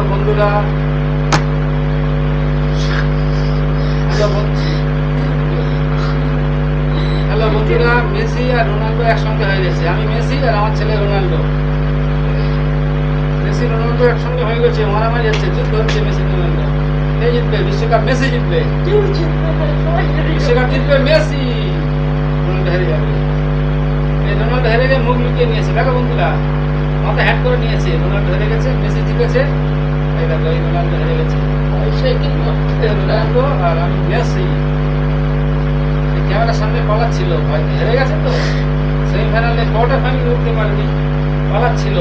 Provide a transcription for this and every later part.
Hello বন্ধুরা, hello বন্ধুরা, Messi আর Ronaldo একসঙ্গে হয়ে গেছে। আমি মেসি আর আমার ছেলে রোনাল্ডো। মেসি রোনাল্ডো একসঙ্গে হয়ে গেছে, মারামারি হচ্ছে, যুদ্ধ হচ্ছে। মেসি রোনাল্ডো কে জিতবে? বিশ্বকাপ মেসি জিতবে। বিশ্বকাপ জিতবে মেসি, রোনাল্ডো হেরে যাবে। এই রোনাল্ডো হেরে গিয়ে মুখ লুকিয়ে নিয়েছে। দেখো বন্ধুরা, মাথা হ্যাট করে নিয়েছে। রোনাল্ডো হেরে গেছে, মেসি জিতেছে। এই দেখো, এই রোনাল্ডো হেরে গেছে। রোনাল্ডো আর আমি মেসি। ক্যামেরার সামনে পালাচ্ছিল, ভাই হেরে গেছে তো। সেমিফাইনালে কোয়ার্টার ফাইনালে উঠতে পারেনি, পালাচ্ছিল।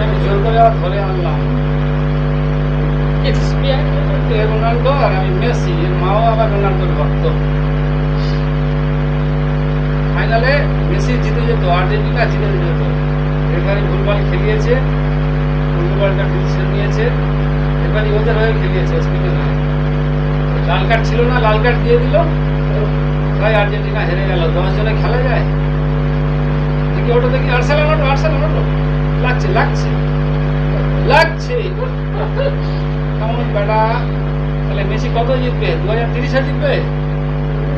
আমি জোর করে আবার ধরে আনলাম। রোনাল্ডো আর আমি মেসি। এর মাও আবার রোনাল্ডোর ভক্ত। ফাইনালে মেসি জিতে যেত, আর্জেন্টিনা জিতে যেত। এবারে ভুলভাল খেলিয়েছে, ফুটবলটা ডিসিশন নিয়েছে। এবারে ওদের হয়ে খেলিয়েছে, স্পিনে নয়। লাল কার্ড ছিল না, লাল কার্ড দিয়ে দিল। ভাই আর্জেন্টিনা হেরে গেল। 10 জনে খেলা যায়? দেখি ওটা, দেখি আর্সেনাল ওটো, আর্সেনাল ওটো। লাগছে লাগছে লাগছে। কেমন বেটা? তাহলে মেসি কত জিতবে? 2030-এ জিতবে?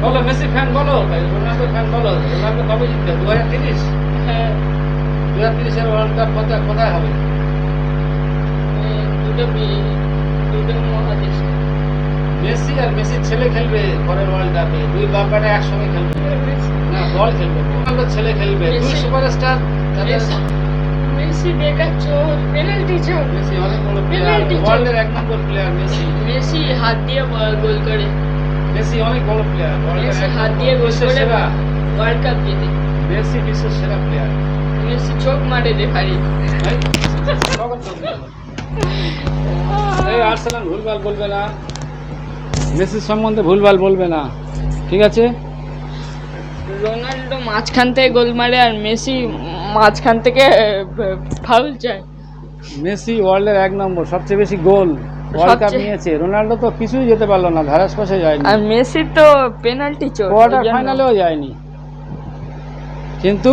বলো মেসি ফ্যান বলো, রোনাল্ডো ফ্যান বলো, রোনাল্ডো কবে জিতবে? 2030? হ্যাঁ। 2030-এর ওয়ার্ল্ড কাপ কোথায় হবে? মেসি আর মেসির ছেলে খেলবে পরের ওয়ার্ল্ড কাপে। দুই বাপ বেটা একসঙ্গে খেলবে না, বল খেলবে। রোনাল্ডো ছেলে খেলবে। দুই সুপারস্টার। মেসি বেকার চোর, পেনাল্টি চোর। মেসি অনেক বড় প্লেয়ার, ওয়ার্ল্ডের 1 নম্বর প্লেয়ার মেসি। মেসি হাত দিয়ে গোল করে। মেসি অনেক বড় প্লেয়ার, মেসি হাত দিয়ে গোল করে ওয়ার্ল্ড কাপ জিতে। মেসি বিশ্বের সেরা প্লেয়ার। মেসি চোখ মারে রেফারি। কখন চোখ মারবে? এই আর্সেনাল ভুলভাল বলবে না, মেসির সম্বন্ধে ভুলভাল বলবে না, ঠিক আছে? রোনাল্ডো মাঝখান থেকে গোল মারে আর মেসি মাঝখান থেকে ফাউল চায়। মেসি ওয়ার্ল্ডের 1 নম্বর, সবচেয়ে বেশি গোল ওয়ার্ল্ড কাপ নিয়েছে। রোনাল্ডো তো কিছুই যেতে পারলো না, ধারাস পাশে যায়নি। আর মেসি তো পেনাল্টি চোর, কোয়ার্টার ফাইনালেও যায়নি। কিন্তু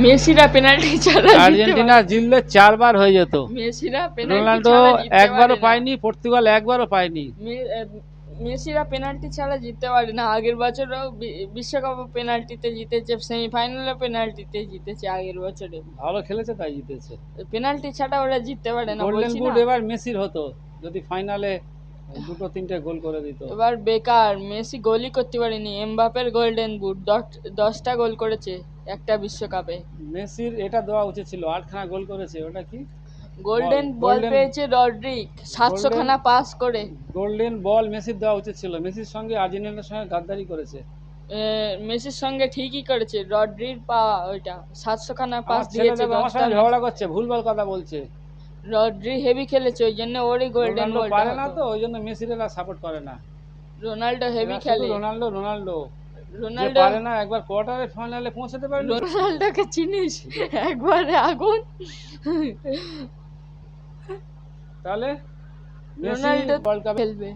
মেসিরা পেনাল্টি ছাড়া আর্জেন্টিনা জিতলে 4 বার হয়ে যেত। মেসিরা পেনাল্টি রোনাল্ডো একবারও পায়নি, পর্তুগাল একবারও পায়নি। মেসিরা পেনাল্টি ছাড়া জিততে পারে না। আগের বছরও বিশ্বকাপে পেনাল্টিতে জিতেছে, সেমিফাইনালে পেনাল্টিতে জিতেছে আগের বছরে। ভালো খেলেছে তাই জিতেছে। পেনাল্টি ছাড়া ওরা জিততে পারে না। গোল্ডেন বুট এবার মেসির হতো যদি ফাইনালে 2-3টে গোল করে দিত। এবার বেকার, মেসি গোলই করতে পারেনি। এমবাপের গোল্ডেন বুট 10টা গোল করেছে একটা বিশ্বকাপে। মেসির এটা দেওয়া উচিত ছিল, 8খানা গোল করেছে। ওটা কি? গোল্ডেন বল পেয়েছে রড্রিক 700 খানা পাস করে। গোল্ডেন বল মেসির দেওয়া উচিত ছিল। মেসির সঙ্গে আর্জেন্টিনার সঙ্গে গাদ্দারি করেছে। মেসির সঙ্গে ঠিকই করেছে, রড্রির পাওয়া ওইটা 700 খানা পাস দিয়েছে। আমার সঙ্গে ঝগড়া করছে, ভুলভাল কথা বলছে। রড্রি হেভি খেলেছে, ওই জন্য ওরই গোল্ডেন বল পারে না, তো ওই জন্য মেসির সাপোর্ট করে না। রোনাল্ডো হেভি খেলে। রোনাল্ডো পারে না, একবার কোয়ার্টার ফাইনালে পৌঁছাতে পারে। রোনাল্ডোকে চিনিস? একবারে আগুন। তাহলে রোনাল্ডো ওয়ার্ল্ড কাপ খেলবে।